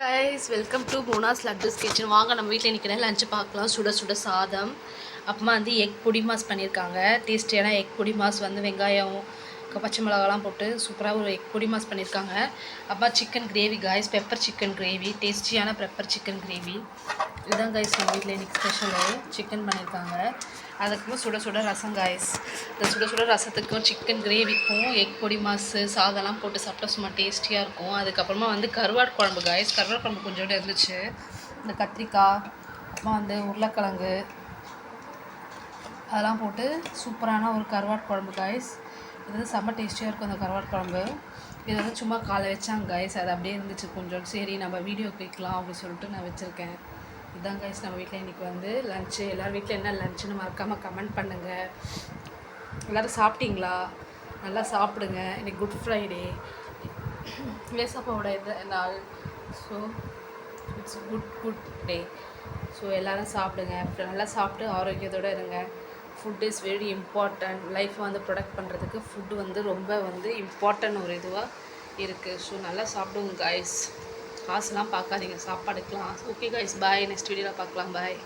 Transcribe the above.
Guys welcome to Mona's லட்டூஸ் kitchen. வாங்க நம்ம வீட்டில் இன்றைக்கி லஞ்சு பார்க்கலாம். சுட சுட சாதம், அப்புறமா வந்து எக் பொடி மாஸ் பண்ணியிருக்காங்க. டேஸ்டியான எக் பொடி மாஸ் வந்து வெங்காயம் பச்சை மிளகாலாம் போட்டு சூப்பராக ஒரு எக் பொடி மாஸ் பண்ணியிருக்காங்க. அப்புறமா chicken gravy guys, pepper chicken gravy, டேஸ்டியான பெப்பர் சிக்கன் கிரேவி. இதுதான் கைஸ் நம்ம வீட்டில் இன்றைக்கி ஸ்பெஷலு சிக்கன் பண்ணியிருக்காங்க. அதுக்கப்புறம் சுட சுட ரசம் காய்ஸ். இந்த சுட சுட ரசத்துக்கும் சிக்கன் கிரேவிக்கும் எக் பொடி மாசு சாதம்லாம் போட்டு சாப்பிட்டா சும்மா டேஸ்டியாக இருக்கும். அதுக்கப்புறமா வந்து கருவாடு குழம்பு காய்ஸ். கருவாடு குழம்பு கொஞ்சோண்டு இருந்துச்சு. இந்த கத்திரிக்காய், அப்புறமா வந்து உருளைக்கிழங்கு அதெல்லாம் போட்டு சூப்பரான ஒரு கருவாடு குழம்பு காய்ஸ். இது வந்து செம்ம டேஸ்டியாக இருக்கும் அந்த கருவாடு குழம்பு. இது வந்து சும்மா காலை வச்சாங்க காய்ஸ். அது அப்படியே இருந்துச்சு கொஞ்சம். சரி நம்ம வீடியோ வைக்கலாம் அப்படின்னு சொல்லிட்டு நான் வச்சுருக்கேன். இதுதான் கைஸ் நம்ம வீட்டில் இன்றைக்கி வந்து லஞ்சு. எல்லோரும் வீட்டில் என்ன லஞ்சுன்னு மறக்காமல் கமெண்ட் பண்ணுங்கள். எல்லோரும் சாப்பிட்டீங்களா? நல்லா சாப்பிடுங்க. இன்றைக்கி குட் ஃப்ரைடே, ஏசப்பாவோட இது நாள். So it's good day. So எல்லோரும் சாப்பிடுங்க. நல்லா சாப்பிட்டு ஆரோக்கியத்தோடு இருங்க. Food is very important. லைஃப்பை வந்து ப்ரொடக்ட் பண்ணுறதுக்கு ஃபுட்டு வந்து ரொம்ப வந்து இம்பார்ட்டன்ட் ஒரு இதுவாக இருக்குது. ஸோ நல்லா சாப்பிடுங்க காய்ஸ். காசுலாம் பார்க்காதீங்க சாப்பாடுக்கலாம். ஓகே காய்ஸ், பாய். நெக்ஸ்ட் வீடியோவில் பார்க்கலாம். பாய்.